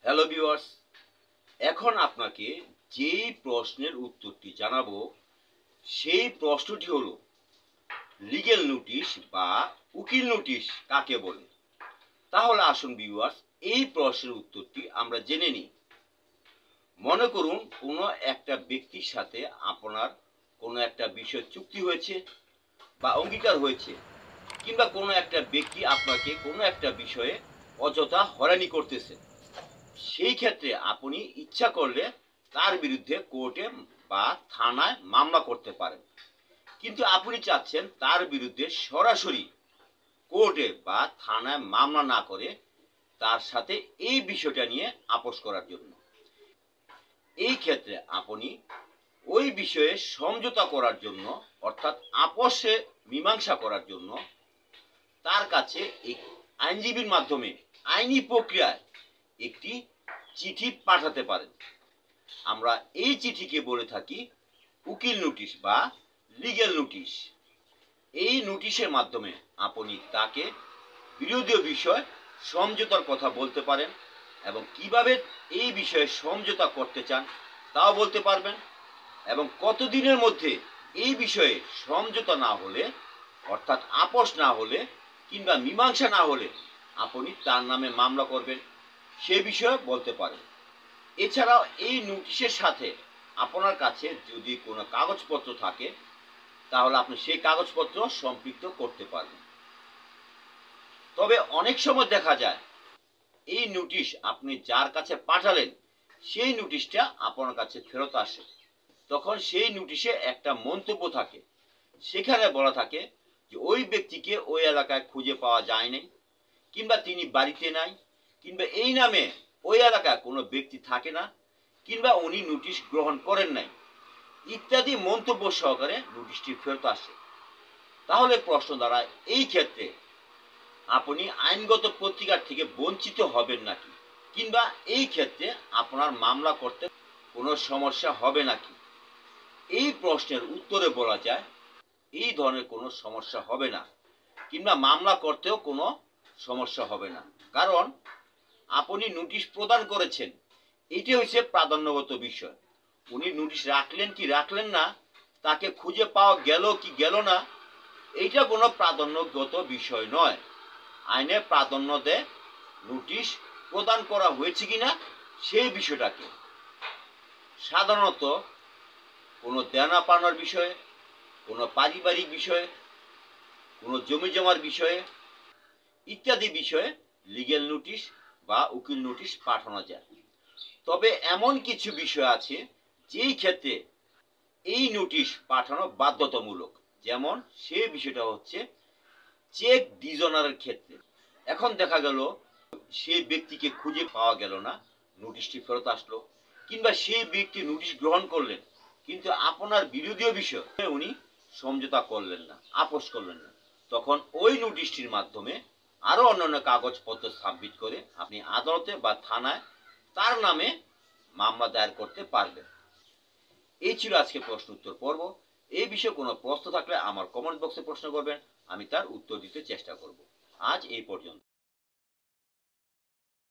Hello viewers, এখন আপনাকে যেই প্রশ্নের উত্তরটি জানাবো সেই প্রশ্নটি হলো লিগ্যাল নোটিশ বা উকিল নোটিশ কাকে বলে। তাহলে আসুন ভিউয়ার্স, এই প্রশ্নের উত্তরটি আমরা জেনে নিই। মনে করুন কোনো একটা ব্যক্তির সাথে আপনার কোনো একটা বিষয় চুক্তি হয়েছে বা অঙ্গীকার হয়েছে, কিংবা কোনো একটা ব্যক্তি আপনাকে কোনো একটা বিষয়ে অযথা হয়রানি করতেছে। সেই ক্ষেত্রে আপনি ইচ্ছা করলে তার বিরুদ্ধে কোর্টে বা থানায় মামলা করতে পারেন, কিন্তু আপনি চাচ্ছেন তার বিরুদ্ধে সরাসরি কোর্টে বা থানায় মামলা না করে তার সাথে এই বিষয়টা নিয়ে আপোস করার জন্য। এই ক্ষেত্রে আপনি ওই বিষয়ে সমঝোতা করার জন্য, অর্থাৎ আপোষে মীমাংসা করার জন্য তার কাছে এই আইনজীবীর মাধ্যমে আইনি প্রক্রিয়ায় একটি চিঠি পাঠাতে পারেন। আমরা এই চিঠিকে বলে থাকি উকিল নোটিশ বা লিগ্যাল নোটিশ। এই নোটিশের মাধ্যমে আপনি তাকে বিরোধীয় বিষয় সমঝোতার কথা বলতে পারেন এবং কিভাবে এই বিষয়ে সমঝোতা করতে চান তাও বলতে পারবেন, এবং কতদিনের মধ্যে এই বিষয়ে সমঝোতা না হলে, অর্থাৎ আপোষ না হলে কিংবা মীমাংসা না হলে আপনি তার নামে মামলা করবেন সে বিষয়ে বলতে পারেন। এছাড়াও এই নোটিশের সাথে আপনার কাছে যদি কোনো কাগজপত্র থাকে তাহলে আপনি সেই কাগজপত্র সম্পৃক্ত করতে পারবেন। তবে অনেক সময় দেখা যায় এই নোটিশ আপনি যার কাছে পাঠালেন সেই নোটিশটা আপনার কাছে ফেরত আসে। তখন সেই নোটিশে একটা মন্তব্য থাকে, সেখানে বলা থাকে যে ওই ব্যক্তিকে ওই এলাকায় খুঁজে পাওয়া যায় নাই, কিংবা তিনি বাড়িতে নাই, কিংবা এই নামে ওই এলাকায় কোনো ব্যক্তি থাকে না, কিংবা উনি নোটিশ গ্রহণ করেন নাই, ইত্যাদি মন্তব্য সহকারে নোটিশটি ফেরত আসে। তাহলে প্রশ্ন দাঁড়ায়, এই ক্ষেত্রে আপনি আইনগত প্রতিকার থেকে বঞ্চিত হবেন নাকি, কিংবা এই ক্ষেত্রে আপনার মামলা করতে কোনো সমস্যা হবে নাকি? এই প্রশ্নের উত্তরে বলা যায় এই ধরনের কোনো সমস্যা হবে না, কিংবা মামলা করতেও কোনো সমস্যা হবে না। কারণ আপনি নোটিশ প্রদান করেছেন, এটি হচ্ছে প্রাধান্যগত বিষয়। উনি নোটিশ রাখলেন কি রাখলেন না, তাকে খুঁজে পাওয়া গেল কি গেল না, এইটা কোনো প্রাধান্যগত বিষয় নয়। আইনে প্রাধান্য দেয় নোটিশ প্রদান করা হয়েছে কিনা সেই বিষয়টাকে। সাধারণত কোনো দেনা পাওনার বিষয়ে, কোনো পারিবারিক বিষয়ে, কোনো জমি জমার বিষয়ে ইত্যাদি বিষয়ে লিগ্যাল নোটিশ বা উকিল নোটিশ পাঠানো যায়। তবে এমন কিছু বিষয় আছে যেই ক্ষেত্রে এই নোটিশ পাঠানো বাধ্যতামূলক। যেমন সেই বিষয়টা হচ্ছে চেক ডিজনারের ক্ষেত্রে। এখন দেখা গেল সেই ব্যক্তিকে খুঁজে পাওয়া গেল না, নোটিশটি ফেরত আসলো, কিংবা সেই ব্যক্তি নোটিশ গ্রহণ করলেন কিন্তু আপনার বিরোধীয় বিষয় উনি সমঝোতা করলেন না, আপোষ করলেন না, তখন ওই নোটিশটির মাধ্যমে আরো অন্যান্য কাগজপত্র সাবমিট করে আপনি আদালতে বা থানায় তার নামে মামলা দায়ের করতে পারবেন। এই ছিল আজকে প্রশ্ন উত্তর পর্ব। এই বিষয়ে কোনো প্রশ্ন থাকলে আমার কমেন্ট বক্সে প্রশ্ন করবেন, আমি তার উত্তর দিতে চেষ্টা করব। আজ এই পর্যন্ত।